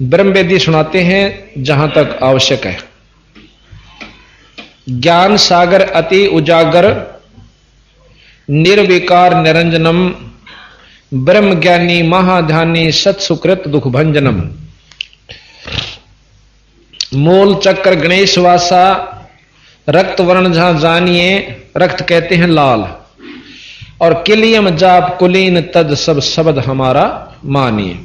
ब्रह्म वेदी सुनाते हैं जहां तक आवश्यक है। ज्ञान सागर अति उजागर निर्विकार निरंजनम ब्रह्म ज्ञानी महाध्यानी सत्सुकृत दुख भंजनम। मूल चक्र गणेश वासा रक्त वर्ण जहां जानिए, रक्त कहते हैं लाल, और किलियम जाप कुलीन तद सब शब्द हमारा मानिए।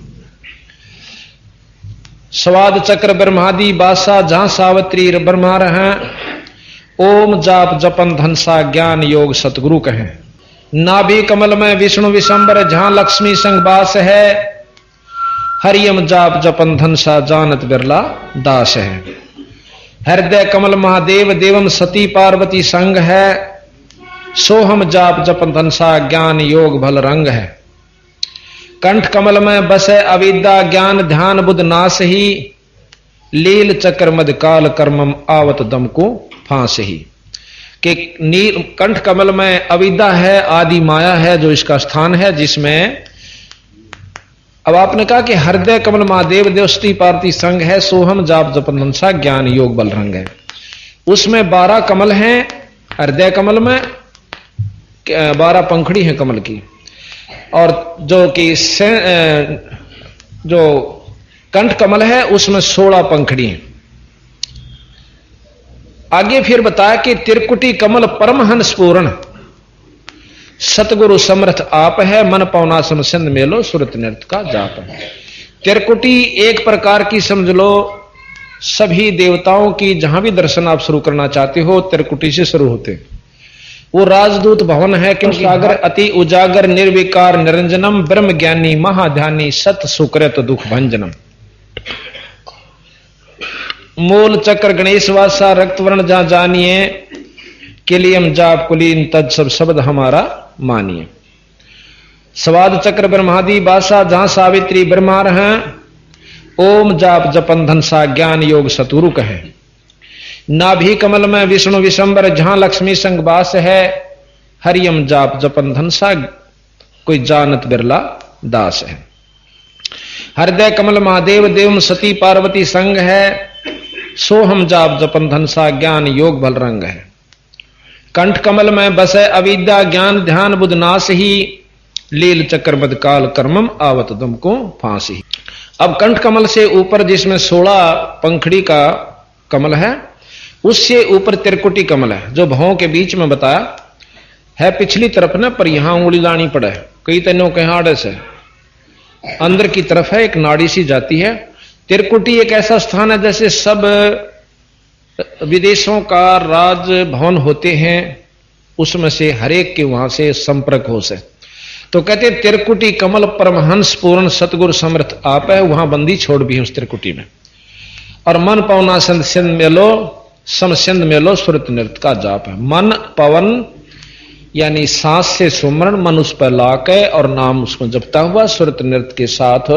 स्वाद चक्र ब्रह्मादि बासा जहां सावित्री ब्रह्मा रहे, ओम जाप जपन धनसा ज्ञान योग सतगुरु कहें। नाभि कमल में विष्णु विशंबर जहां लक्ष्मी संग बास है, हरियम जाप जपन धनसा जानत बिरला दास है। हृदय कमल महादेव देवम सती पार्वती संग है, सोहम जाप जपन धनसा ज्ञान योग भल रंग है। कंठ कमल में बसे अविद्या ज्ञान ध्यान बुध नास ही, लील चक्र मद काल कर्मम आवत दम को फांस ही। कि नील कंठ कमल में अविद्या है, आदि माया है जो इसका स्थान है, जिसमें अब आपने कहा कि हृदय कमल महादेव देवस्ती पार्वती संग है, सोहम जाप जपन धनसा ज्ञान योग बल रंग है। उसमें 12 कमल हैं हृदय कमल में, 12 पंखड़ी हैं कमल की, और जो कि जो कंठ कमल है उसमें 16 पंखड़ी हैं। आगे फिर बताया कि त्रिकुटी कमल परमहंस पूर्ण सतगुरु समर्थ आप है, मन पौना समसंद मेलो सुरत नृत्य का जाप है। त्रिकुटी एक प्रकार की समझ लो सभी देवताओं की, जहां भी दर्शन आप शुरू करना चाहते हो त्रिकुटी से शुरू होते। वो राजदूत भवन है, क्योंकि सागर अति उजागर निर्विकार निरंजनम ब्रह्म ज्ञानी महाध्यानी सत सुकृत दुख भंजनम। मूल चक्र गणेश वासा रक्त वर्ण जहां जानिए, किलियम जाप कुलीन तद सब शब्द हमारा मानिए। स्वाद चक्र ब्रह्मादि बासा जहां सावित्री ब्रह्मा रहे, ओम जाप जपन धनसा ज्ञान योग सतुरु कहे। नाभि कमल में विष्णु विशंबर जहां लक्ष्मी संग बास है, हरियम जाप जपन धनसा कोई जानत बिरला दास है। हृदय कमल महादेव देवम सती पार्वती संग है, सोहम जाप जपन धनसा ज्ञान योग बल रंग है। कंठ कमल में बसे अविद्या ज्ञान ध्यान बुध नास ही, लील चक्र मद काल कर्मम आवत दम को फांसी। अब कंठ कमल से ऊपर जिसमें 16 पंखड़ी का कमल है, उससे ऊपर त्रिकुटी कमल है, जो भवों के बीच में बताया है पिछली तरफ ना, पर यहां उंगली लानी पड़े, कई तनों के हाड़े से अंदर की तरफ है, एक नाड़ी सी जाती है। त्रिकुटी एक ऐसा स्थान है जैसे सब विदेशों का राज भवन होते हैं, उसमें से हरेक के वहां से संपर्क हो से, तो कहते त्रिकुटी कमल परमहंस पूर्ण सतगुरु समर्थ आप है, वहां बंदी छोड़ भी है उस त्रिकुटी में। और मन पवना संत सिंध मेलो समसिंध मेलो सुरत नृत्य का जाप है। मन पवन यानी सांस से सुमरण, मन उस पर लाके और नाम उसमें जपता हुआ सुरत नृत्य के साथ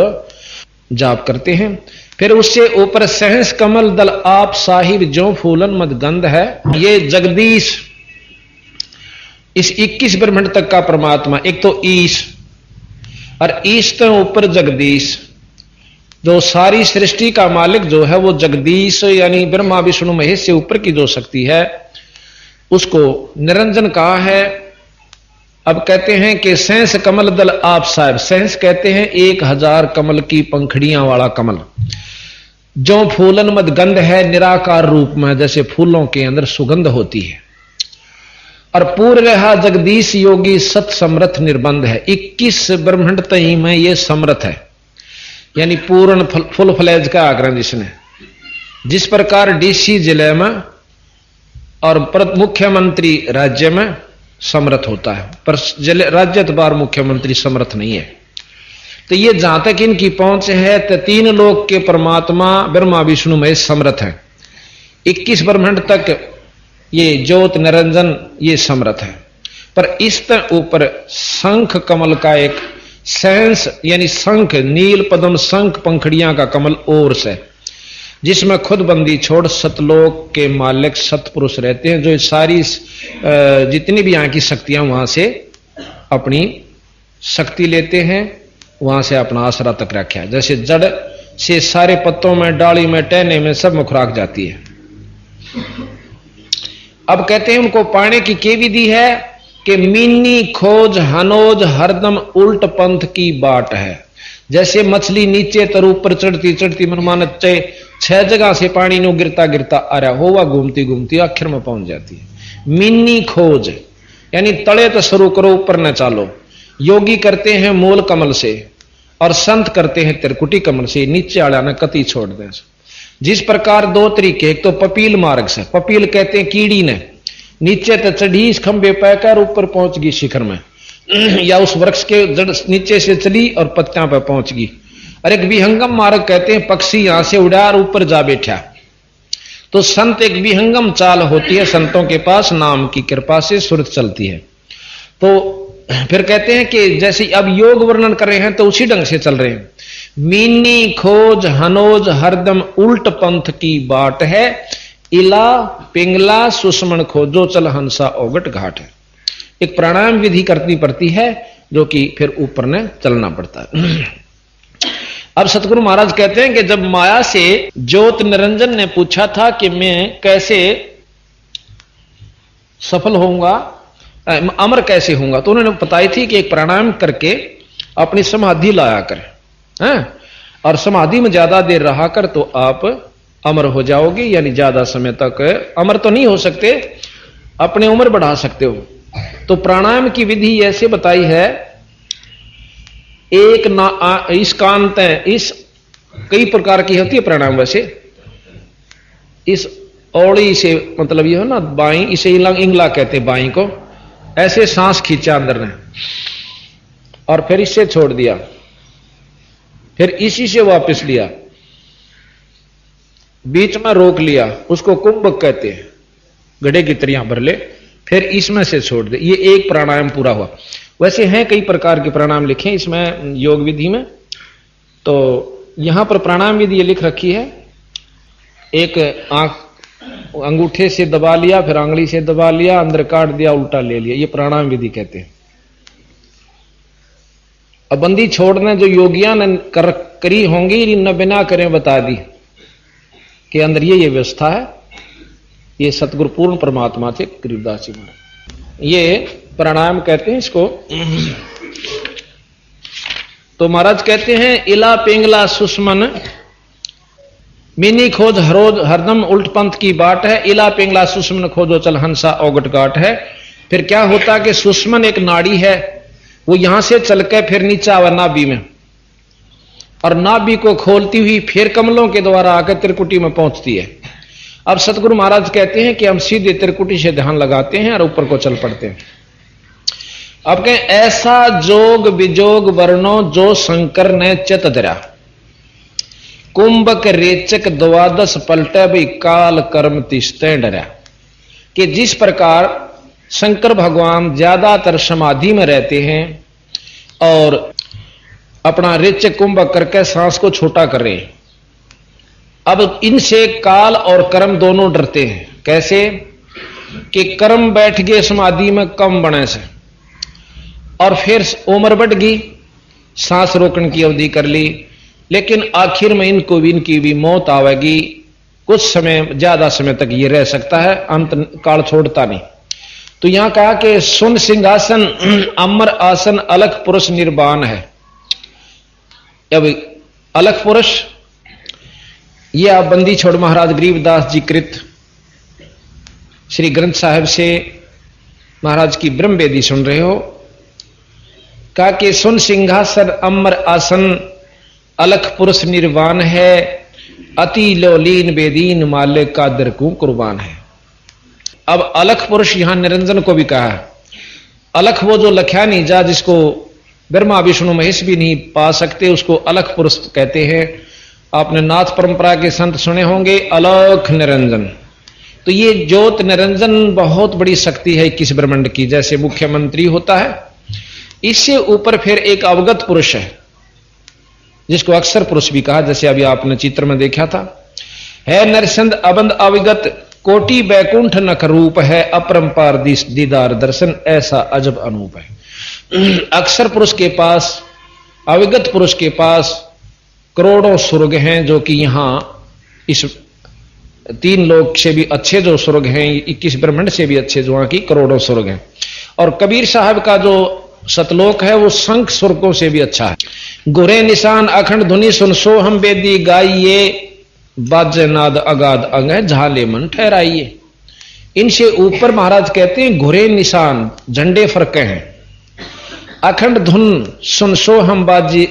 जाप करते हैं। फिर उससे ऊपर सहस कमल दल आप साहिब जो फूलन मद गंध है, ये जगदीश इस 21 ब्रह्मांड तक का परमात्मा, एक तो ईश और ईश तो ऊपर जगदीश, जो सारी सृष्टि का मालिक जो है वो जगदीश यानी ब्रह्मा विष्णु महेश से ऊपर की जो शक्ति है उसको निरंजन कहा है। अब कहते हैं कि सहस कमल दल आप साहिब, सहस कहते हैं 1000 कमल की पंखड़ियां वाला कमल, जो फूलन मद गंध है निराकार रूप में, जैसे फूलों के अंदर सुगंध होती है। और पूर्ण रहा जगदीश योगी सत समर्थ निर्बंध है, 21 ब्रह्मांड तई में ये समर्थ है, यानी पूर्ण फुल फ्लैज का आग्रह जिसने, जिस प्रकार डीसी जिले में और मुख्यमंत्री राज्य में समर्थ होता है, पर राज्य बार मुख्यमंत्री समर्थ नहीं है। तो ये जहां तक इनकी पहुंच है तो 3 लोक के परमात्मा ब्रह्मा विष्णु महेश समर्थ है, 21 ब्रह्मांड तक ये ज्योत निरंजन ये समर्थ है। पर इस ऊपर शंख कमल का एक सेंस यानी शंख नील पद्म शंख पंखड़ियां का कमल और से, जिसमें खुद बंदी छोड़ सतलोक के मालिक सतपुरुष रहते हैं, जो सारी जितनी भी यहाँ की शक्तियां वहां से अपनी शक्ति लेते हैं, वहां से अपना आसरा तक रखा है। जैसे जड़ से सारे पत्तों में, डाली में, टहने में सब में खुराक जाती है। अब कहते हैं उनको पाने की क्या विधि है कि मीनी खोज हनोज हरदम उल्ट पंथ की बाट है। जैसे मछली नीचे तर ऊपर चढ़ती चढ़ती मनमाना 6 जगह से पानी नो गिरता गिरता आ रहा होगा, घूमती घूमती आखिर में पहुंच जाती है। मीनी खोज यानी तले तो शुरू करो, ऊपर न चालो। योगी करते हैं मूल कमल से और संत करते हैं त्रिकुटी कमल से, नीचे आड़ा न कति छोड़ दें। जिस प्रकार 2 तरीके, एक तो पपील मार्ग से, पपील कहते हैं कीड़ी ने नीचे तो चढ़ी इस खंबे पैकर ऊपर पहुंच गई शिखर में, या उस वृक्ष के जड़ नीचे से चली और पत्तियां पर पहुंच गई। और एक विहंगम मार्ग कहते हैं पक्षी यहां से उड़ा और ऊपर जा बैठा। तो संत एक विहंगम चाल होती है, संतों के पास नाम की कृपा से सुरत चलती है। तो फिर कहते हैं कि जैसे अब योग वर्णन कर रहे हैं तो उसी ढंग से चल रहे हैं। मीनी खोज हनोज हरदम उल्ट पंथ की बाट है, इला पिंगला सुषमण खोजो चल हंसा ओगट घाट है। एक प्राणायाम विधि करनी पड़ती है जो कि फिर ऊपर ने चलना पड़ता है। अब सतगुरु महाराज कहते हैं कि जब माया से ज्योत निरंजन ने पूछा था कि मैं कैसे सफल होऊंगा, अमर कैसे होऊंगा, तो उन्होंने बताई थी कि एक प्राणायाम करके अपनी समाधि लाया कर, हैं? और समाधि में ज्यादा देर रहा कर तो आप अमर हो जाओगे, यानी ज्यादा समय तक अमर तो नहीं हो सकते, अपने उम्र बढ़ा सकते हो। तो प्राणायाम की विधि ऐसे बताई है, एक ना इस कांत इस कई प्रकार की होती है प्राणायाम। वैसे इस औड़ी से मतलब ये हो ना बाई, इसे इंगला कहते हैं बाई को, ऐसे सांस खींचा अंदर ने और फिर इससे छोड़ दिया, फिर इसी से वापस लिया, बीच में रोक लिया, उसको कुंभक कहते हैं, गड्ढे की तरियां भर ले, फिर इसमें से छोड़ दे। ये एक प्राणायाम पूरा हुआ। वैसे हैं कई प्रकार के प्राणायाम लिखे इसमें योग विधि में, तो यहां पर प्राणायाम विधि ये लिख रखी है, एक आंख अंगूठे से दबा लिया, फिर आंगली से दबा लिया, अंदर काट दिया, उल्टा ले लिया, ये प्राणायाम विधि कहते हैं। अब बंदी छोड़ने जो योगियां ने करी होंगी न बिना करें बता दी कि अंदर ये व्यवस्था है। ये सतगुरु पूर्ण परमात्मा थे गरीबदास जी महाराज, ये प्राणायाम कहते हैं इसको। तो महाराज कहते हैं इला पिंगला सुषमन मिनी खोज हरोज हरदम उल्ट पंथ की बाट है, इला पिंगला सुषमन खोजो चल हंसा ओगट घाट है। फिर क्या होता कि सुषमन एक नाड़ी है, वो यहां से चल के फिर नीचे आवा नाभि में, और नाभि को खोलती हुई फिर कमलों के द्वारा आकर त्रिकुटी में पहुंचती है। अब सतगुरु महाराज कहते हैं कि हम सीधे त्रिकुटी से ध्यान लगाते हैं और ऊपर को चल पड़ते हैं। अब कहें ऐसा जोग विजोग वर्णो जो शंकर ने चित धरा, कुंभक रेचक द्वादश पलटे भी काल कर्म तिस्ते डरा। कि जिस प्रकार शंकर भगवान ज्यादातर समाधि में रहते हैं और अपना रेचक कुंभक करके सांस को छोटा कर रहे हैं, अब इनसे काल और कर्म दोनों डरते हैं। कैसे कि कर्म बैठ गए समाधि में कम बने से, और फिर उम्र बढ़ गई, सांस रोकने की अवधि कर ली, लेकिन आखिर में इनको भी इनकी भी मौत आवेगी। कुछ समय ज्यादा समय तक ये रह सकता है, अंत काल छोड़ता नहीं। तो यहां कहा कि सुन सिंहासन अमर आसन अलख पुरुष निर्वाण है। अब अलख पुरुष ये आप बंदी छोड़ महाराज गरीबदास जी कृत श्री ग्रंथ साहिब से महाराज की ब्रह्म वेदी सुन रहे हो। कहा कि सुन सिंहासन अमर आसन अलख पुरुष निर्वाण है, अति लोलीन बेदीन मालिक का दरकू कुर्बान है। अब अलख पुरुष यहां निरंजन को भी कहा है। अलख वो जो लख्या नहीं जा, जिसको ब्रह्मा विष्णु महेश भी नहीं पा सकते, उसको अलख पुरुष कहते हैं। आपने नाथ परंपरा के संत सुने होंगे अलख निरंजन। तो ये ज्योत निरंजन बहुत बड़ी शक्ति है किस ब्रह्मांड की। जैसे मुख्यमंत्री होता है, इससे ऊपर फिर एक अवगत पुरुष है जिसको अक्षर पुरुष भी कहा, जैसे अभी आपने चित्र में देखा था। है नरसंद अबंद अविगत कोटि बैकुंठ नख रूप है, अपरंपार दीदार दर्शन ऐसा अजब अनूप है। अक्षर पुरुष के पास, अविगत पुरुष के पास करोड़ों स्वर्ग हैं जो कि यहां इस 3 लोक से भी अच्छे जो स्वर्ग हैं, 21 ब्रह्मांड से भी अच्छे जो वहां की करोड़ों स्वर्ग हैं। और कबीर साहब का जो सतलोक है वो शंख स्वर्गों से भी अच्छा है। गुरे निशान अखंड धुनि सुन सो हम बेदी गाइए, बाजे नाद अगाध अंग झाले मन ठहराइए। इनसे ऊपर महाराज कहते हैं घुरे निशान झंडे फरके हैं, अखंड धुन सुन सो हम बाजी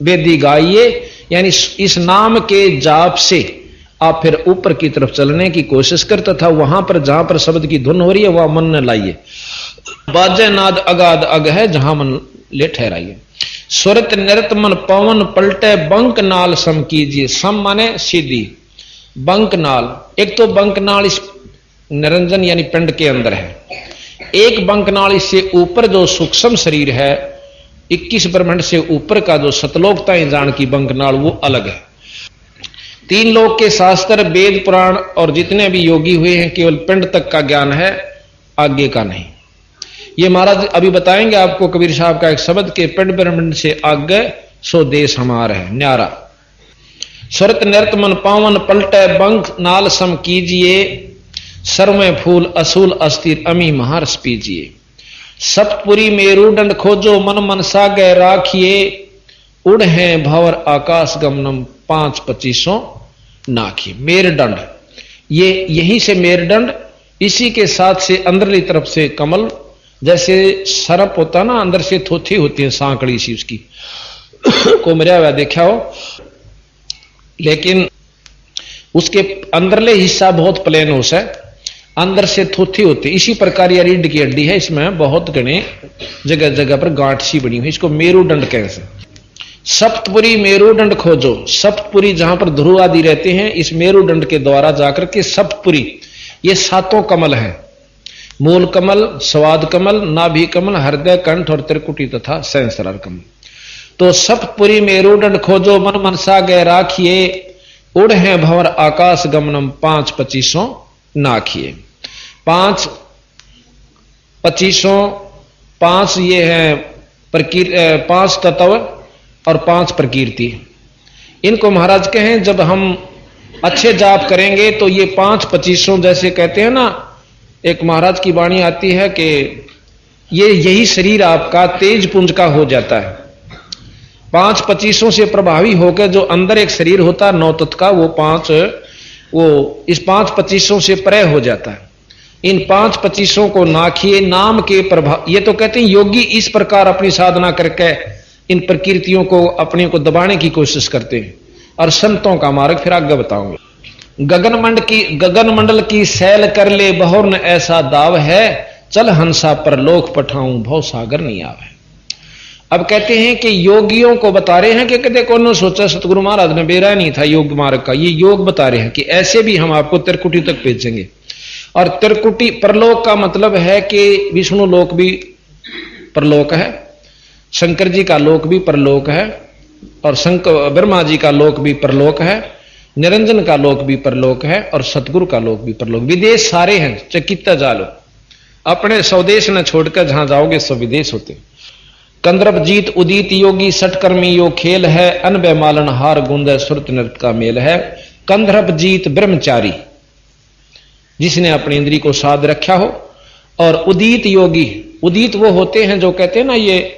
बेदी गाइए, यानी इस नाम के जाप से आप फिर ऊपर की तरफ चलने की कोशिश कर, तथा वहां पर जहां पर शब्द की धुन हो रही है वह मन न लाइए। बाजे नाद अगाध अग है जहां मन ले ठहराइए। सुरत नृत मन पवन पलटे बंक नाल सम कीजिए। सम माने सीधी, बंक नाल, एक तो बंक नाल इस निरंजन यानी पिंड के अंदर है, एक बंक नाल इससे ऊपर जो सूक्ष्म शरीर है 21 ब्रह्मांड से ऊपर का जो सतलोकताएं जान की बंक नाल वो अलग है। 3 लोक के शास्त्र वेद पुराण और जितने भी योगी हुए हैं केवल पिंड तक का ज्ञान है, आगे का नहीं। ये महाराज अभी बताएंगे आपको कबीर साहब का एक शब्द के पिंड ब्रह्मांड से आगे सो देश हमारा है न्यारा। सुरत नृत मन पावन पलटे बंक नाल सम कीजिए, सर में फूल असूल अस्थिर अमी महारस पीजिए। सप्तपुरी मेरुदंड खोजो मन मनसा गए राखिए, उड़ हैं भंवर आकाश गमनम 5-25 नाखिए। मेरुदंड, ये यहीं से मेरुदंड, इसी के साथ से अंदरली तरफ से कमल, जैसे सरप होता ना अंदर से थोथी होती है सांकड़ी सी उसकी को मरिया हुआ देखा हो, लेकिन उसके अंदरले हिस्सा बहुत प्लेन होता है, अंदर से थोथी होती है। इसी प्रकार ये रीढ़ की हड्डी है, इसमें बहुत घने जगह जगह पर गांठ सी बनी हुई, इसको मेरुदंड कहते हैं। सप्तपुरी मेरुदंड खोजो, सप्तपुरी जहां पर ध्रुव आदि रहते हैं इस मेरुदंड के द्वारा जाकर के सप्तपुरी, ये 7 कमल है, मूल कमल, स्वाद कमल, नाभि कमल, हृदय कंठ और त्रिकुटी तथा सहस्रार कमल। तो सप्तपुरी मेरुदंड खोजो मन मनसा गए राखिए, उड़ हैं भंवर आकाश गमनम 5-25 नाखिए। 5-25 5 ये है 5 तत्व और 5 प्रकृति। इनको महाराज कहें जब हम अच्छे जाप करेंगे तो ये 5-25 जैसे कहते हैं ना, एक महाराज की वाणी आती है कि ये यही शरीर आपका तेज पुंज का हो जाता है। 5-25 से प्रभावी होकर जो अंदर एक शरीर होता है 9 तत्व का, वो इस 5-25 से परे हो जाता है। इन 5-25 को नाखिए नाम के प्रभाव, ये तो कहते हैं योगी इस प्रकार अपनी साधना करके इन प्रकृतियों को अपने को दबाने की कोशिश करते हैं। और संतों का मार्ग फिर आगे बताऊंगा। गगन मंडल की सैल कर ले बहुर न ऐसा दाव है, चल हंसा पर लोक पठाऊं भव सागर नहीं आवे। अब कहते हैं कि योगियों को बता रहे हैं कि कदे कौन सोचा सतगुरु महाराज ने बेरा नहीं था योग मार्ग का, ये योग बता रहे हैं कि ऐसे भी हम आपको त्रिकुटी तक भेजेंगे। और त्रिकुटी परलोक का मतलब है कि विष्णु लोक भी परलोक है, शंकर जी का लोक भी परलोक है, और ब्रह्मा जी का लोक भी परलोक है, निरंजन का लोक भी परलोक है, और सतगुरु का लोक भी परलोक। विदेश सारे हैं, चकित्ता जालो, अपने स्वदेश न छोड़कर जहां जाओगे सब विदेश होते। कंद्रप जीत उदित योगी सटकर्मी यो खेल है, अनबे मालन हार गुंद सुरत नृत का मेल है। कंद्रप जीत ब्रह्मचारी, जिसने अपनी इंद्री को साध रखा हो, और उदित योगी, उदित वो होते हैं जो कहते हैं ना ये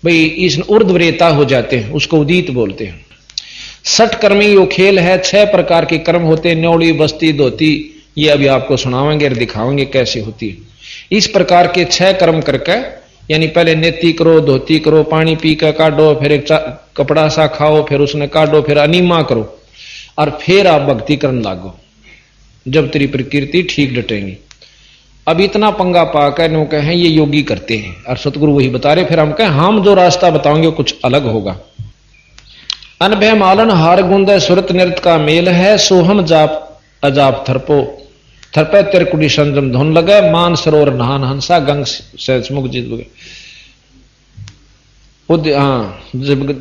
भाई इस ऊर्ध्वरेता हो जाते हैं, उसको उदित बोलते हैं। सटकर्मी यो खेल है, 6 प्रकार के कर्म होते हैं, न्योड़ी बस्ती धोती, ये अभी आपको सुनावेंगे और दिखावेंगे कैसे होती है। इस प्रकार के 6 कर्म करके, यानी पहले नेति करो, धोती करो, पानी पी कर काटो, फिर एक कपड़ा सा खाओ, फिर उसने काटो, फिर अनिमा करो, और फिर आप भक्ति करने लागो, जब तेरी प्रकृति ठीक डटेंगी। अब इतना पंगा पाकर नो कहें ये योगी करते हैं, और सतगुरु वही बता रहे, फिर हम कहें हम जो रास्ता बताओगे कुछ अलग होगा। अनभय मालन हार गुंद सुरत नृत का मेल है, सोहम जाप अजाप थरपो थरपे तिरकुटी संजम धुन लगे, मान सरोवर नहान हंसा गंग सहसमुख जीत बगे।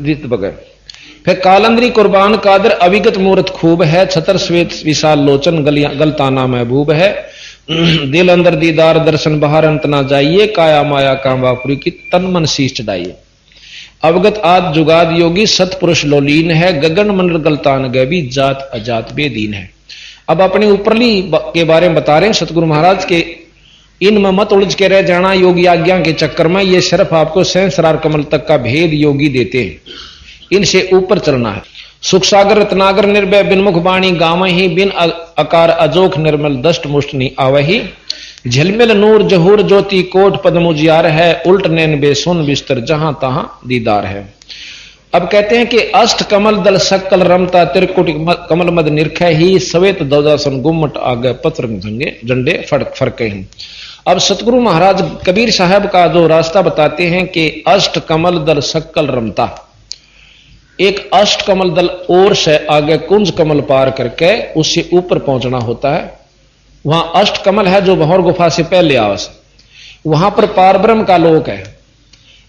जीत बगे। फिर कालंदरी कुर्बान कादर अविगत मूर्त खूब है, छतर श्वेत विशाल लोचन गलताना महबूब है। दिल अंदर दीदार दर्शन बाहर अंत ना जाइए, काया माया कामवापुरी की तन मन शीश चढ़ाइए। अवगत आद जुगाद योगी सतपुरुष लोलीन है, गगन मंडल गलतान गैबी जात अजात बेदीन है। अब अपनी ऊपरली के बारे में बता रहे हैं सतगुरु महाराज के, इनमें मत उलझ के रह जाना योगी आज्ञा के चक्कर में, ये सिर्फ आपको सहस्रार कमल तक का भेद योगी देते हैं, इनसे ऊपर चलना है। सुख सागर रत्नागर निर्भय बिनमुख बाणी गावही, बिन अकार अजोख निर्मल दष्ट मुष्ट नहीं आवही, झलमिल नूर जहूर ज्योति कोट पद्म उजियार है, उल्ट नैन बेसुन बिस्तर जहां तहां दीदार है। अब कहते हैं कि अष्ट कमल दल सकल रमता त्रिकुट कमल मद निरख ही, सवेत दौदासन गुम्मट आगे पत्र झंडे फरके हैं। अब सतगुरु महाराज कबीर साहब का जो रास्ता बताते हैं कि अष्ट कमल दल सकल रमता, एक अष्ट कमल दल और से आगे कुंज कमल पार करके उससे ऊपर पहुंचना होता है। वहां अष्ट कमल है जो भंवर गुफा से पहले आवस, वहां पर पारब्रह्म का लोक है,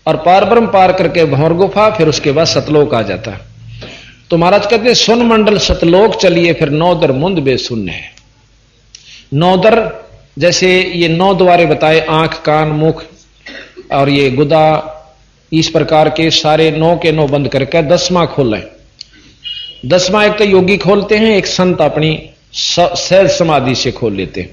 और पारब्रह्म पार करके भंवर गुफा, फिर उसके बाद सतलोक आ जाता है। तो महाराज कहते हैं सुन मंडल सतलोक चलिए, फिर नौदर मुंद बेसुन्न है। नौदर जैसे ये 9 द्वारे बताए, आंख कान मुख और ये गुदा, इस प्रकार के सारे 9 के 9 बंद करके 10वां खोलें। 10वां एक तो योगी खोलते हैं, एक संत अपनी सहज समाधि से खोल लेते हैं।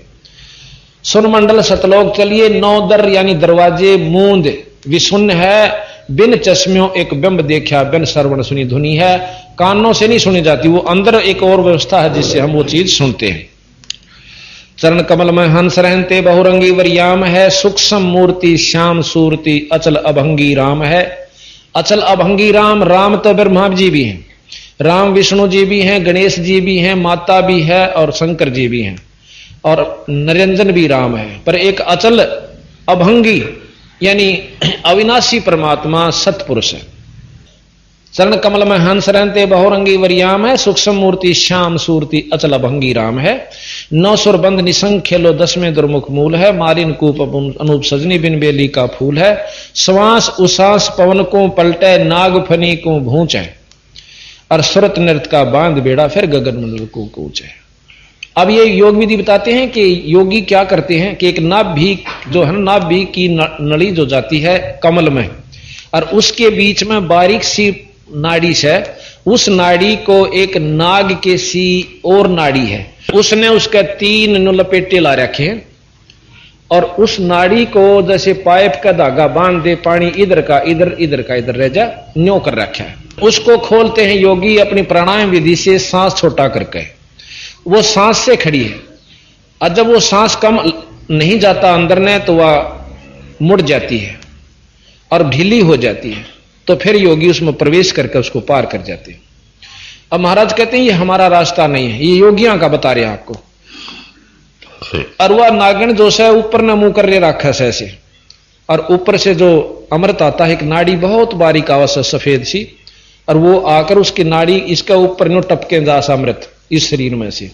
सुन मंडल सतलोक चलिए, 9 दर यानी दरवाजे मूंद विशुन्न है, बिन चश्मियों एक बिंब देखा, बिन श्रवण सुनी धुनी है। कानों से नहीं सुनी जाती, वो अंदर एक और व्यवस्था है जिससे हम वो चीज सुनते हैं। चरण कमल में हंस रहते बहुरंगी वरियाम है, सूक्ष्म मूर्ति श्याम सूरति अचल अभंगी राम है। अचल अभंगी राम, राम तो ब्रह्मा जी भी हैं, राम विष्णु जी भी हैं, गणेश जी भी हैं, माता भी है और शंकर जी भी हैं, और निरंजन भी राम है। पर एक अचल अभंगी यानी अविनाशी परमात्मा सतपुरुष है। चरण कमल में हंस रहते बहुरंगी वरियाम है, सूक्ष्म मूर्ति श्याम सूरति अचल अभंगी राम है। 9 सुर बंद निसंग खेलो 10वें दुर्मुख मूल है, मारिन कूप अनूप सजनी बिन बेली का फूल है। श्वास उसास पवन को पलटे, नाग फनी को भूंच है, और सुरत नृत्य का बांध बेड़ा, फिर गगन मंडल को कूच है। अब ये योग विधि बताते हैं कि योगी क्या करते हैं कि एक नाभि जो है, नाभि की नली जो जाती है कमल में, और उसके बीच में बारीक सी नाड़ी है, उस नाड़ी को एक नाग के सी और नाड़ी है, उसने उसके 3 लपेटे ला रखे हैं, और उस नाड़ी को जैसे पाइप का धागा बांध दे, पानी इधर का इधर, इधर का इधर रह जा, न्यों कर रखा है। उसको खोलते हैं योगी अपनी प्राणायाम विधि से, सांस छोटा करके, वो सांस से खड़ी है, और जब वो सांस कम नहीं जाता अंदर ने तो वह मुड़ जाती है और ढीली हो जाती है, तो फिर योगी उसमें प्रवेश करके उसको पार कर जाते हैं। अब महाराज कहते हैं ये हमारा रास्ता नहीं है, ये योगियों का बता रहे हैं आपको। और वह नागिन जो है ऊपर न मुंह कर रखा है ऐसे, और ऊपर से जो अमृत आता है, एक नाड़ी बहुत बारीक आवाज सफेद सी, और वो आकर उसकी नाड़ी इसका ऊपर नो टपके जास अमृत इस शरीर में से,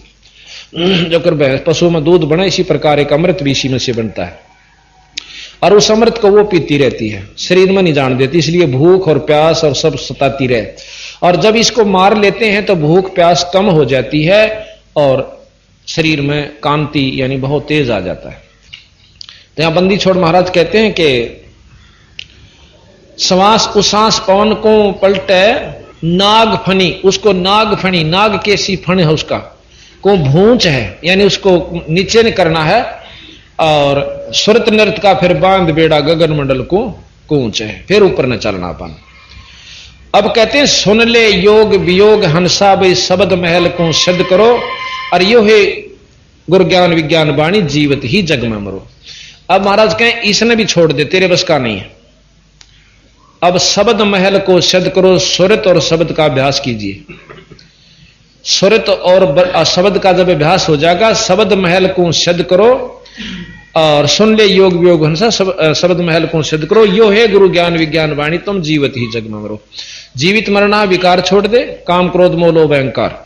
जो कर पशु में दूध बने इसी प्रकार एक अमृत भी इसी में से बनता है, और उस अमृत को वो पीती रहती है, शरीर में नहीं जान देती, इसलिए भूख और प्यास और सब सताती रहे। और जब इसको मार लेते हैं तो भूख प्यास कम हो जाती है और शरीर में कांति यानी बहुत तेज आ जाता है। तो यहां बंदी छोड़ महाराज कहते हैं कि श्वास उसास पवन को पलटे, नाग फनी, उसको नाग फनी, नाग के सी फण है उसका, को भूंच है यानी उसको नीचे नहीं करना है, और सुरत नृत्य का फिर बांध बेड़ा गगन मंडल को कूच है, फिर ऊपर न चलना पाना। अब कहते हैं सुन ले योग वियोग हंसा बे शब्द महल को सिद्ध करो, और यो है गुरु ज्ञान विज्ञान वाणी जीवित ही जग में मरो। अब महाराज कहें इसने भी छोड़ दे, तेरे बस का नहीं है। अब शब्द महल को सिद्ध करो, सुरत और शब्द का अभ्यास कीजिए। सुरत और शब्द का जब अभ्यास हो जाएगा, शब्द महल को सिद्ध करो, और सुन ले योग वियोग हंसा शब्द महल को सिद्ध करो, यो है गुरु ज्ञान विज्ञान वाणी तुम जीवित ही जग में मरो। जीवित मरना विकार छोड़ दे, काम क्रोध मोह लोभ अहंकार,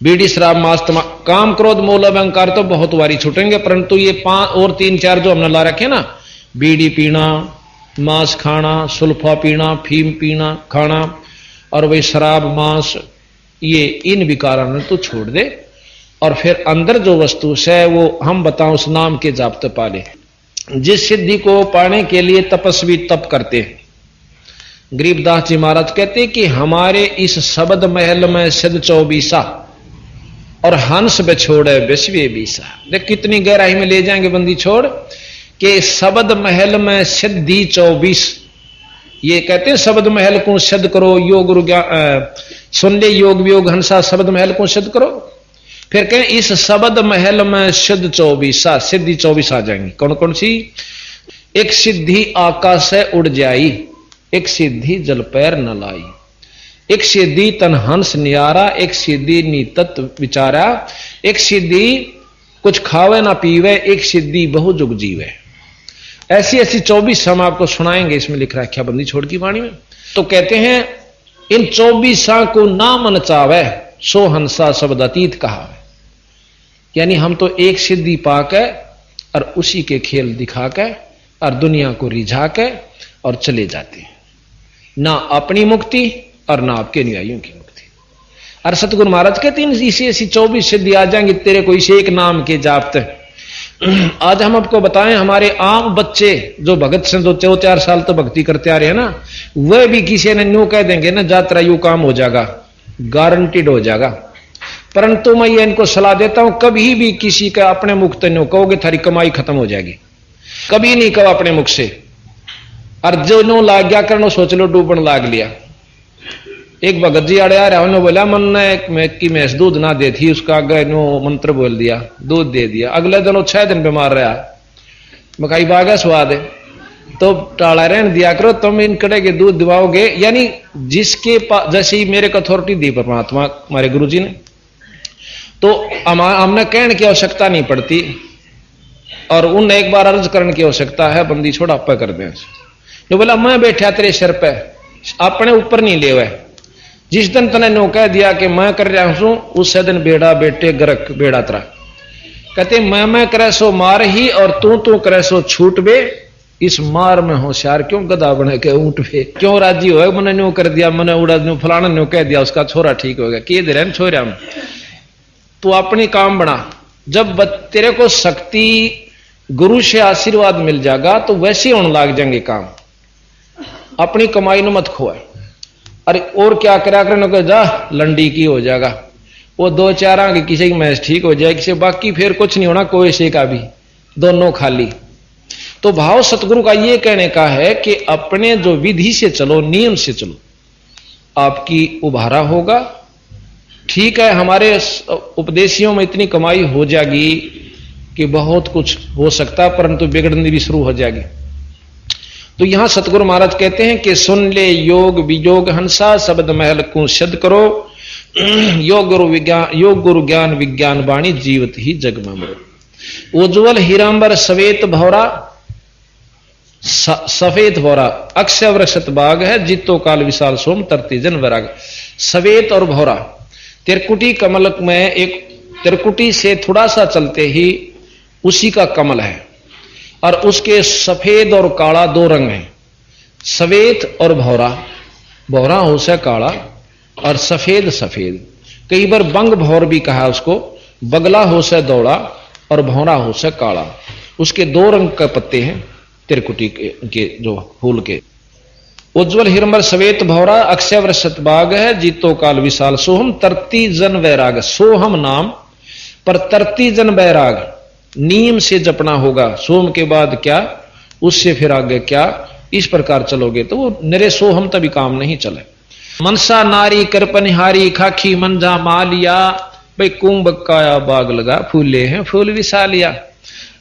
बीड़ी शराब मांस काम क्रोध मोह लोभ अहंकार तो बहुत वारी छूटेंगे, परंतु ये 5 और 3 4 जो हमने ला रखे ना, बीड़ी पीना, मांस खाना, सुल्फा पीना, फीम पीना खाना, और वही शराब मांस, ये इन विकारों ने तो छोड़ दे, और फिर अंदर जो वस्तु है वो हम बताओ उस नाम के जाप्त पाले। जिस सिद्धि को पाने के लिए तपस्वी तप करते हैं, गरीबदास जी महाराज कहते कि हमारे इस शब्द महल में सिद्ध 24 और हंस बिछोड़े विश्वे 20। देख कितनी गहराई में ले जाएंगे बंदी छोड़ के शब्द महल में सिद्धि 24। ये कहते हैं शब्द महल को सिद्ध करो, योग गुरु सुन ले योग वियोग हंसा शब्द महल को सिद्ध करो। फिर कहें इस शब्द महल में सिद्ध 24 सिद्धि 24 आ जाएंगी। कौन कौन सी? एक सिद्धि आकाश से उड़ जाई, एक सिद्धि जल पैर न लाई, एक सिद्धि तन हंस नियारा, एक सिद्धि नीतत विचारा, एक सिद्धि कुछ खावे ना पीवे, एक सिद्धि बहु जुग जीवे। ऐसी ऐसी 24 हम आपको सुनाएंगे। इसमें लिख रहा है क्या बंदी छोड़ की वाणी में। तो कहते हैं इन 24 को ना मन चावे सो हंसा शब्द अतीत कहा। यानी हम तो एक सिद्धि पाके और उसी के खेल दिखा के और दुनिया को रिझा के और चले जाते हैं, ना अपनी मुक्ति और ना आपके अनुयायियों की मुक्ति। और सतगुरु महाराज कहते हैं इसी ऐसी 24 सिद्धि आ जाएंगे तेरे को इसे एक नाम के जापते। आज हम आपको बताएं हमारे आम बच्चे जो भगत से 2-4 साल तो भक्ति करते आ रहे हैं ना, वह भी किसी ने न्यू कह देंगे ना जात्रा यू काम हो जाएगा, गारंटीड हो जाएगा। परंतु मैं ये इनको सलाह देता हूं कभी भी किसी का अपने मुख तो न्यू कहोगे थारी कमाई खत्म हो जाएगी, कभी नहीं कहो अपने मुख से। और जो नो लाग गया करनो सोच लो डूबन लाग लिया। एक भगत जी अड़े आ रहा उन्होंने बोला मन ने कि मैंस दूध ना दे थी, उसका आगे नो मंत्र बोल दिया, दूध दे दिया। अगले दिन वो 6 दिन बीमार रहा, मकाई बागा स्वाद है तो टाला रहने दिया करो, तुम इन कड़े के दूध दिवाओगे। यानी जिसके पास जैसे ही मेरे को अथॉरिटी दी परमात्मा हमारे गुरु जी ने, तो हमने कहने की आवश्यकता नहीं पड़ती और उन एक बार अर्ज करने की आवश्यकता है, बंदी छोड़ा आप कर दें। जो बोला मैं बैठा तेरे सिर पे अपने ऊपर नहीं ले हुए, जिस दिन तने नो कह दिया कि मैं कर रहा हूं उस दिन बेड़ा बेटे गरक बेड़ा तरा। कहते मैं करे सो मार ही और तू करे सो छूट बे, इस मार में होशियार क्यों गधा बने के ऊंट पे। क्यों राजी हो मैंने न्यू कर दिया, मैंने उड़ा न्यू फलाना न्यू कह दिया उसका छोरा ठीक हो गया, किए दे रहे छोरा हम। तू अपनी काम बना, जब तेरे को शक्ति गुरु से आशीर्वाद मिल जाएगा तो वैसे होने लग जाएंगे काम। अपनी कमाई न मत खोए। अरे और क्या करा कर जा लंडी की हो जाएगा, वो 2-4 आगे किसी की मैच ठीक हो जाए, किसी बाकी फिर कुछ नहीं होना, कोई से का भी दोनों खाली। तो भाव सतगुरु का ये कहने का है कि अपने जो विधि से चलो, नियम से चलो, आपकी उभारा होगा। ठीक है हमारे उपदेशियों में इतनी कमाई हो जाएगी कि बहुत कुछ हो सकता, परंतु बिगड़नी भी शुरू हो जाएगी। तो यहां सतगुरु महाराज कहते हैं कि सुन ले योग वियोग हंसा शब्द महल को सिद्ध करो, योग गुरु ज्ञान विज्ञान वाणी जीवत ही जग में मरो। उज्ज्वल हीरांबर सवेत भौरा, सफेद भौरा अक्षय वृक्षत बाग है, जीतो काल विशाल सोम तरती जन वैराग। सवेत और भौरा तिरकुटी कमल में एक तिरकुटी से थोड़ा सा चलते ही उसी का कमल है और उसके सफेद और काला 2 रंग हैं, सवेत और भौरा। भौरा हो से काला और सफेद सफेद। कई बार बंग भौर भी कहा उसको, बगला हो से दौड़ा और भौरा हो से काला। उसके 2 रंग के पत्ते हैं तिरकुटी के जो फूल के। उज्ज्वल हिरमर सवेत भौरा अक्षय वृषत बाग है, जीतो काल विशाल सोहम तरती जन वैराग। सोहम नाम पर तरती जन वैराग, नियम से जपना होगा। सोम के बाद क्या, उससे फिर आगे क्या, इस प्रकार चलोगे तो वो निरे सोहम तभी काम नहीं चले। मनसा नारी करपनिहारी खाखी मंजा मालिया, भाई कुंभ काया बाग लगा फूले हैं फूल विशालिया।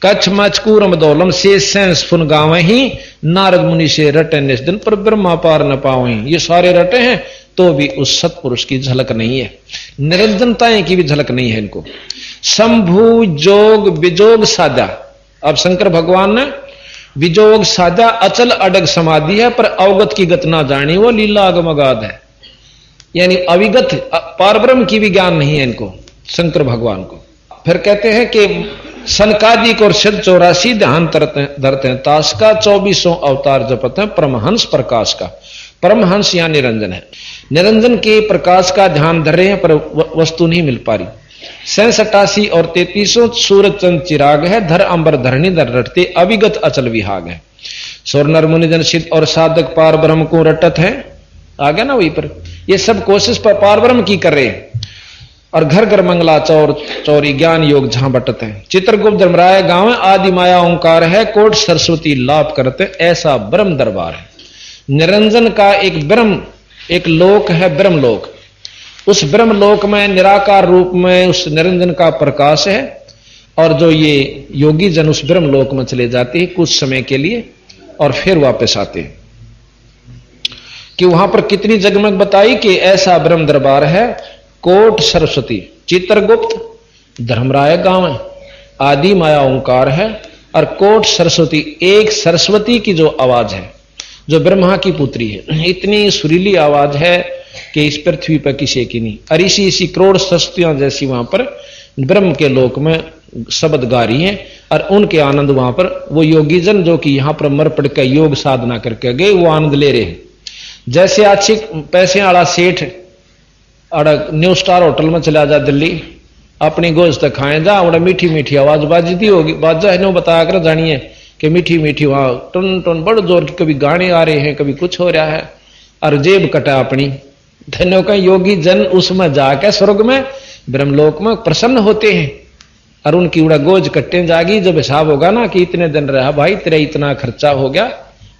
कच्छ मचकूरम दौलम से सेंस फुन गावे ही, नारद मुनि से रटे निस दिन पर ब्रह्मा पार न पावे। ये सारे रटे हैं तो भी उस सतपुरुष की झलक नहीं है, निरंजनताएं की भी झलक नहीं है इनको। शंभु जोग विजोग साधा, अब शंकर भगवान ने विजोग साधा, अचल अडग समाधि है पर अवगत की गत ना जानी, वो लीला अगमगाध है। यानी अविगत पारब्रह्म की भी ज्ञान नहीं है इनको शंकर भगवान को। फिर कहते हैं कि सनकादिक और सिद्ध 84 ध्यान धरते हैं ताश का, 24 अवतार जपते हैं परमहंस प्रकाश का। परमहंस यहां निरंजन है, निरंजन के प्रकाश का ध्यान धर रहे हैं पर वस्तु नहीं मिल पा रही। 87 और 33 सूरज चंद चिराग है, धर अंबर धरणी धर रटते अविगत अचल विहाग है। स्वर नर मुनिजन सिद्ध और साधक पार ब्रह्म को रटत है, आ गया ना वहीं पर। ये सब कोशिश पर पार ब्रह्म की कर रहे हैं। और घर घर मंगला चौर चौरी ज्ञान योग जहां बटत है। चित्रगुप्त धर्मराय गांव आदि माया ओंकार है, कोट सरस्वती लाभ करते, ऐसा ब्रह्म दरबार है। निरंजन का एक ब्रह्म, एक लोक है ब्रह्म लोक। उस ब्रह्म लोक में निराकार रूप में उस निरंजन का प्रकाश है। और जो ये योगी जन उस ब्रह्म लोक में चले जाते हैं कुछ समय के लिए और फिर वापस आते हैं। कि वहां पर कितनी जगमग बताई कि ऐसा ब्रह्म दरबार है। कोट सरस्वती, चित्रगुप्त धर्मराय गांव है, आदि माया ओंकार है और कोट सरस्वती, एक सरस्वती की जो आवाज है, जो ब्रह्मा की पुत्री है, इतनी सुरीली आवाज है कि इस पृथ्वी पर किसी की नहीं। और इसी करोड़ सरस्वतियां जैसी वहां पर ब्रह्म के लोक में शब्द गा रही हैं। और उनके आनंद वहां पर वो योगी जन जो कि यहां पर मर पड़ के योग साधना करके गए, वो आनंद ले रहे हैं। जैसे अच्छी पैसे वाला सेठ न्यू स्टार होटल में चला जा दिल्ली, अपनी गोश्त खाए जा, वहां मीठी मीठी आवाज बाजती होगी, बाजा है बताया कर जानिए कि मीठी मीठी वहां टन टन बड़ जोर की कभी गाने आ रहे हैं, कभी कुछ हो रहा है, और जेब कटा अपनी। धन्यों का योगी जन उसमें जाकर स्वर्ग में ब्रह्मलोक में प्रसन्न होते हैं। और उनकी उड़ा गोज कट्टे जागी, जब हिसाब होगा ना कि इतने दिन रहा भाई तेरा इतना खर्चा हो गया,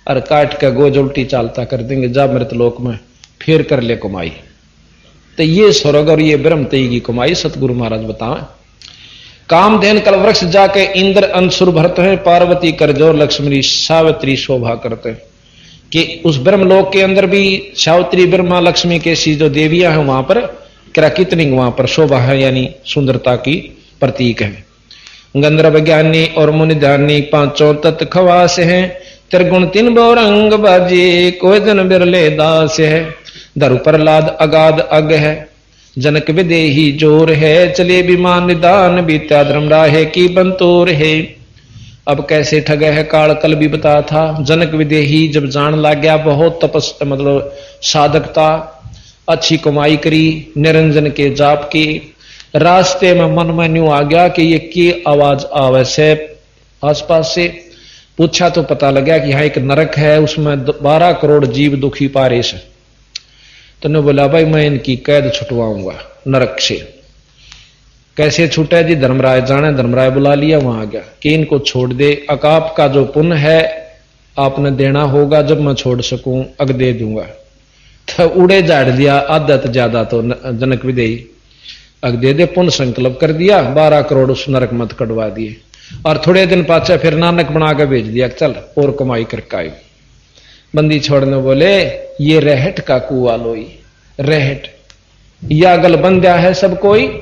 और काट का गोज उल्टी चालता कर देंगे, जा मृतलोक में फिर कर ले कमाई। तो ये स्वर्ग और ये ब्रह्म तई की कमाई सतगुरु महाराज बताएं। कामधेन कल वृक्ष जाके इंद्र अंशुर भरते हैं, पार्वती करजोर लक्ष्मी सावित्री शोभा करते हैं। कि उस ब्रह्मलोक के अंदर भी सावित्री ब्रह्मा लक्ष्मी कैसी जो देवियां हैं वहां पर कितनी वहां पर शोभा है, यानी सुंदरता की प्रतीक है। गंधर्व ज्ञानी और मुनि ध्यानी पांचों तत्व खवास हैं, त्रिगुण तीन बौरंग बाजे कोई जन बिरले दास है। धरु प्रहलाद अगाध अग है, जनक विदेही जोर है, चले विमान निदान बीता धर्म राहे की बंतोर है। अब कैसे ठगे है काल कल भी बताया था। जनक विदेही जब जान लग गया, बहुत तपस मतलब साधकता, अच्छी कमाई करी निरंजन के जाप की, रास्ते में मन में न्यू आ गया कि ये की आवाज आवे से आसपास से। पूछा तो पता लगा कि यहाँ एक नरक है, उसमें 12 करोड़ जीव दुखी पारे से। तो ने बोला भाई मैं इनकी कैद छुटवाऊंगा नरक से। कैसे छूटे जी, धर्मराय जाने, धर्मराय बुला लिया, वहां आ गया कि इनको छोड़ दे, अकाप का जो पुण्य है आपने देना होगा, जब मैं छोड़ सकूं अग दे दूंगा। तो उड़े झाड़ दिया आदत ज्यादा, तो जनक विदेही अग दे दे, पुण्य संकल्प कर दिया, 12 करोड़ उस नरक मत कटवा दिए। और थोड़े दिन पाचा फिर नानक बना के भेज दिया, चल और कमाई करके आए। बंदी छोड़ने बोले ये रहट का कुआ लोई, रहट या गल बंध्या है सब कोई,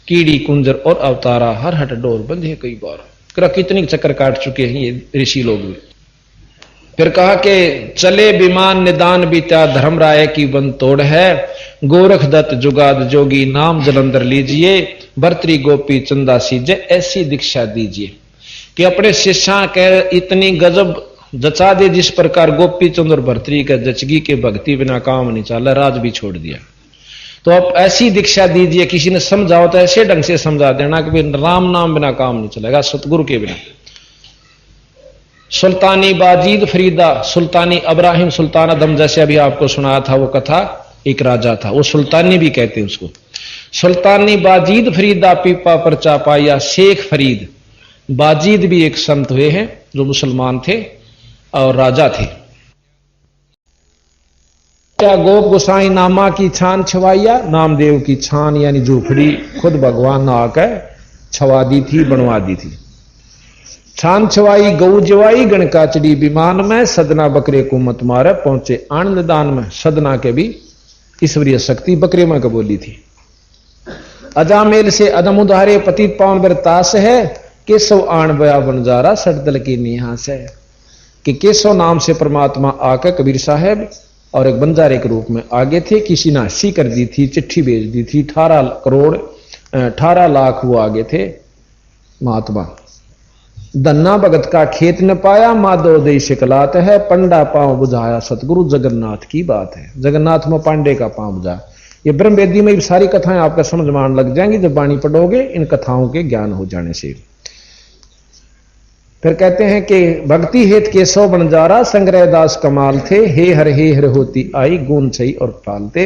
कीड़ी कुंजर और अवतारा हर हट डोर बंधे कई बार। कितनी चक्कर काट चुके हैं ये ऋषि लोग भी। फिर कहा कि चले विमान निदान बीता धर्म राय की बन तोड़ है, गोरख दत्त जुगाद जोगी नाम जलंधर लीजिए, भर्तरी गोपी चंदा सीजे ऐसी दीक्षा दीजिए। कि अपने शिष्या के इतनी गजब जचा दे जिस प्रकार गोपी चंद्र भर्तरी का जचगी के भक्ति बिना काम नहीं चला, राज भी छोड़ दिया। तो आप ऐसी दीक्षा दीजिए, किसी ने समझाओ तो ऐसे ढंग से समझा देना कि राम नाम बिना काम नहीं चलेगा, सतगुरु के बिना। सुल्तानी बाजीद फरीदा, सुल्तानी अब्राहिम सुल्तान अदम, जैसे अभी आपको सुनाया था वो कथा, एक राजा था, वो सुल्तानी भी कहते हैं उसको। सुल्तानी बाजीद फरीदा पीपा परचा पाया, शेख फरीद बाजीद भी एक संत हुए हैं जो मुसलमान थे और राजा थे। क्या गोप गोसाई नामा की छान छवाइया, नामदेव की छान यानी झूपड़ी खुद भगवान ने आकर छवा दी थी, बनवा दी थी। छान छवाई गऊ जवाई गण काचड़ी विमान में, सदना बकरे को मत मारे पहुंचे आनंद दान में। सदना के भी ईश्वरीय शक्ति बकरे में कबोली थी। अजामेल से अदम उधारे पतित पावन बरतास है, केशव आण बया बनजारा सटदल की निहास है। कि केशव नाम से परमात्मा आकर कबीर साहब और एक बंजारे के रूप में आगे थे। किसी ने हस्सी कर दी थी, चिट्ठी भेज दी थी, 18 लाख वो आगे थे महात्मा। धन्ना भगत का खेत न पाया, माधव दई शिकलात है, पंडा पांव बुझाया सतगुरु जगन्नाथ की बात है। जगन्नाथ में पांडे का पांव बुझा। ये ब्रह्मवेदी में सारी कथाएं आपका समझ में लग जाएंगी जब वाणी पढ़ोगे, इन कथाओं के ज्ञान हो जाने से। फिर कहते हैं कि भक्ति हेत केशव बनजारा संग्रह दास कमाल थे, हे हर होती आई गुण सही और पालते,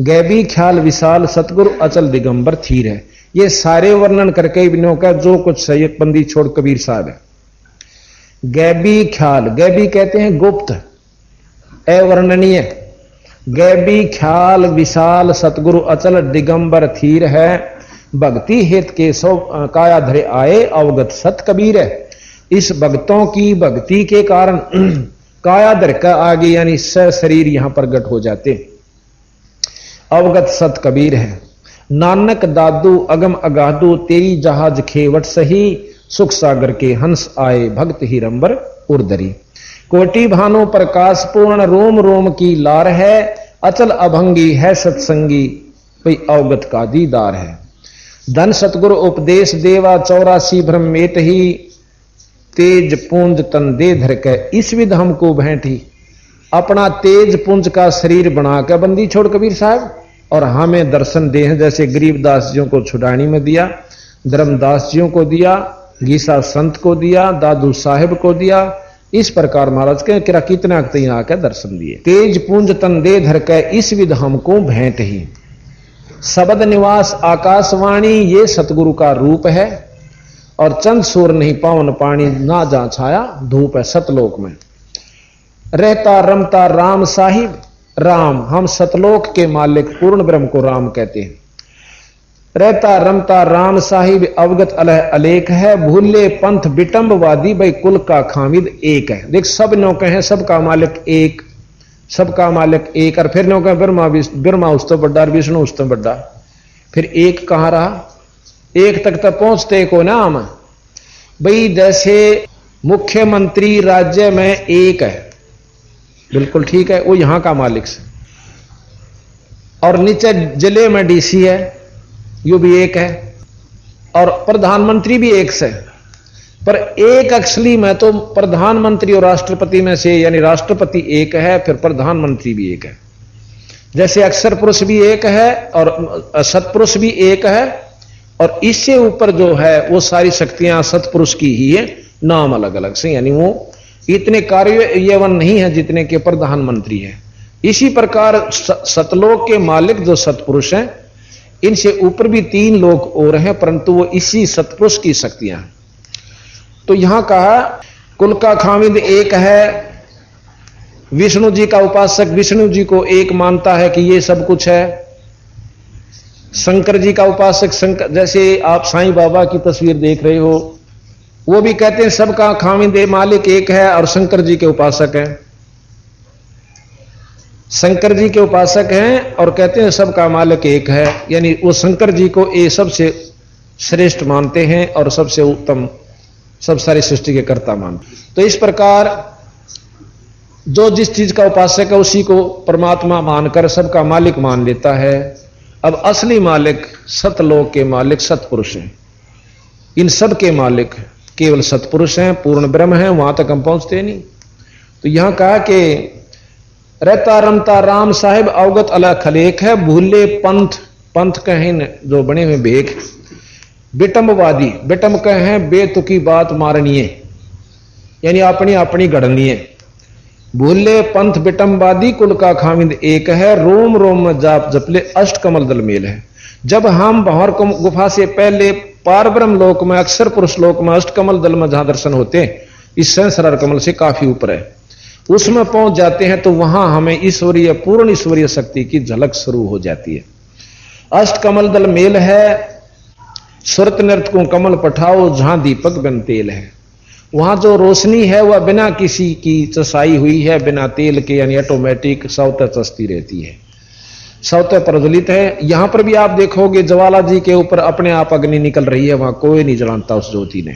गैबी ख्याल विशाल सतगुरु अचल दिगंबर थीर है। ये सारे वर्णन करके बिनों का जो कुछ सही बंदी छोड़ कबीर साहब है। गैबी ख्याल, गैबी कहते हैं गुप्त अवर्णनीय, गैबी ख्याल विशाल सतगुरु अचल दिगंबर थीर है, भक्ति हेत केशव काया धरे आए अवगत सत कबीर है। इस भक्तों की भक्ति के कारण काया धर का आगे यानी शरीर यहां प्रगट हो जाते, अवगत सत कबीर है। नानक दादू अगम अगाधु तेरी जहाज खेवट सही, सुख सागर के हंस आए भक्त हिरंबर उर्दरी। कोटि भानु प्रकाश पूर्ण रोम रोम की लार है, अचल अभंगी है सत्संगी भाई अवगत का दीदार है। धन सतगुरु उपदेश देवा 84 ब्रह्मेत ही, तेज पुंज तन दे धर के इस विध हमको भेंटी। अपना तेज पुंज का शरीर बनाकर बंदी छोड़ कबीर साहब और हमें दर्शन दे हैं, जैसे गरीबदास जियों को छुड़ानी में दिया, धर्मदास जियों को दिया, गीसा संत को दिया, दादू साहिब को दिया। इस प्रकार महाराज के किरा कितना आकर दर्शन दिए। तेज पुंज तन दे धर के इस विध हमको भेंट ही, शब्द निवास आकाशवाणी ये सतगुरु का रूप है। और चंद सूर नहीं पावन पानी ना जा छाया धूप है सतलोक में। रहता रमता राम साहिब, राम हम सतलोक के मालिक पूर्ण ब्रह्म को राम कहते हैं। रहता रमता राम साहिब अवगत अलह अलेख है, भूले पंथ विटंबवादी भाई कुल का खामिद एक है। देख सब नौके हैं, सबका मालिक एक, सबका मालिक एक। और फिर नौके ब्रह्मा उस तो बड्डा, विष्णु उस तो बड्डा, फिर एक कहां रहा? एक तक तो पहुंचते को ना हम भाई। जैसे मुख्यमंत्री राज्य में एक है, बिल्कुल ठीक है, वो यहां का मालिक से, और नीचे जिले में डीसी है, यो भी एक है, और प्रधानमंत्री भी एक से। पर एक असली में तो प्रधानमंत्री और राष्ट्रपति में से, यानी राष्ट्रपति एक है, फिर प्रधानमंत्री भी एक है। जैसे अक्षर पुरुष भी एक है और सतपुरुष भी एक है, और इससे ऊपर जो है वो सारी शक्तियां सतपुरुष की ही है, नाम अलग अलग से, यानी वो इतने कार्यवन नहीं है जितने के प्रधानमंत्री है। इसी प्रकार सतलोक के मालिक जो सतपुरुष हैं, इनसे ऊपर भी 3 लोग और हैं, परंतु वो इसी सतपुरुष की शक्तियां हैं। तो यहां कहा कुल का खामिद एक है। विष्णु जी का उपासक विष्णु जी को एक मानता है कि ये सब कुछ है। शंकर जी का उपासक शंकर, जैसे आप साईं बाबा की तस्वीर देख रहे हो, वो भी कहते हैं सबका खामिद मालिक एक है, और शंकर जी के उपासक हैं। शंकर जी के उपासक हैं और कहते हैं सबका मालिक एक है, यानी वो शंकर जी को ये सबसे श्रेष्ठ मानते हैं और सबसे उत्तम, सब सारी सृष्टि के कर्ता मानते। तो इस प्रकार जो जिस चीज का उपासक है उसी को परमात्मा मानकर सबका मालिक मान लेता है। अब असली मालिक सतलोक के मालिक सतपुरुष हैं। इन सब के मालिक केवल सतपुरुष हैं, पूर्ण ब्रह्म हैं, वहां तक हम पहुंचते नहीं। तो यहां कहा कि रहता रमता राम साहिब अवगत अला खलेक है, भूले पंथ, पंथ कहें जो बने हुए भेख, विटंबवादी, विटंब कहें बेतुकी बात मारनीय, यानी अपनी अपनी गढ़नीय। भूले पंथ विटंबवादी कुल का खामिद एक है, रोम रोम में जाप जपले अष्ट कमल दल मेल है। जब हम भंवर गुफा से पहले पार ब्रह्म लोक में, अक्षर पुरुष लोक में, अष्ट कमल दल में जहां दर्शन होते हैं, इस सहस्रार कमल से काफी ऊपर है, उसमें पहुंच जाते हैं तो वहां हमें ईश्वरीय, पूर्ण ईश्वरीय शक्ति की झलक शुरू हो जाती है। अष्ट कमल दल मेल है, सुरत नृत को कमल पठाओ जहां दीपक बन तेल है। वहां जो रोशनी है वह बिना किसी की चसाई हुई है, बिना तेल के, यानी ऑटोमेटिक स्वतः चसती रहती है, स्वतः प्रज्वलित है। यहां पर भी आप देखोगे ज्वाला जी के ऊपर अपने आप अग्नि निकल रही है, वहां कोई नहीं जलाता उस ज्योति ने।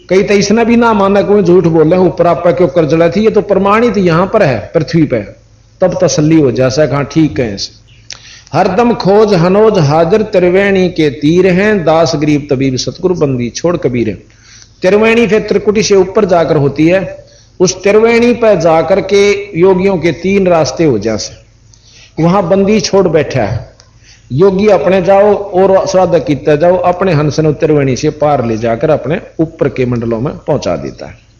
कई तो इसने भी ना माना, कोई झूठ बोल रहे हैं ऊपर आप के ऊपर जला थी, ये तो प्रमाणित यहां पर है पृथ्वी पर, तब तसल्ली हो जैसा कहा ठीक है। हरदम खोज हनोज हाजिर त्रिवेणी के तीर हैं, दास गरीब तबीब सतगुरु बंदी छोड़ कबीर है। त्रिवेणी फिर त्रिकुटी से ऊपर जाकर होती है, उस त्रिवेणी पर जाकर के योगियों के 3 रास्ते हो जैसे, वहां बंदी छोड़ बैठा है। योगी अपने जाओ और साधक कीता जाओ, अपने हंसन उत्तरवेणी से पार ले जाकर अपने ऊपर के मंडलों में पहुंचा देता है।